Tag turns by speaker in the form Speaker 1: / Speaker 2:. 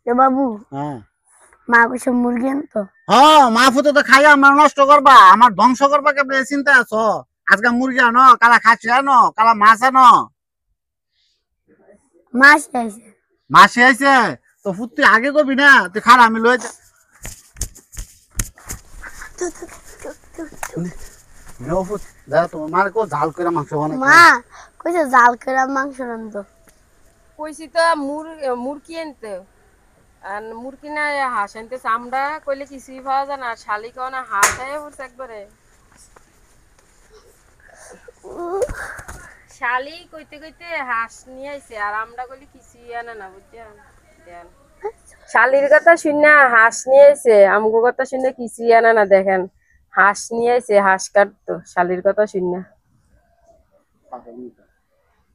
Speaker 1: এ বাবু
Speaker 2: হ্যাঁ
Speaker 1: মা কইছে মুরগি আনতো।
Speaker 2: হ্যাঁ মা ফুতো তো খাইয়া আমার নষ্ট করবা, আমার ধ্বংস করবা কেমনে চিন্তা আছো? আজকে মুরগি আনো, কালা খাসি আনো, কালা মাছ আনো।
Speaker 1: মাছ আইছে।
Speaker 2: মাসি আইছে তো ফুত্তি আগে কবি না, তুই খার আমি লই যা। নেও ফুত, যা তোমার মার কো ঝাল করে মাংস বানাই।
Speaker 1: মা কইছে জাল করে মাংস রান্ধতো।
Speaker 3: কইছি তো মুরগি আনতে, আর মুরগি না হাঁস আনতে, চামড়া কইলে কিছুই পাওয়া যায় না, শালি কও না হাঁস আয়া পড়ছে একবারে। শালি কইতে কইতে হাঁস নিয়ে আইছে, আর আমরা কইলি কিছুই আনে না, বুঝছেন? দেন শালির কথা শুনে হাঁস নিয়ে আইছে, আমগো কথা শুনে কিছুই আনে না। দেখেন হাঁস নিয়ে আইছে, হাঁস কাটতো শালির কথা শুনে।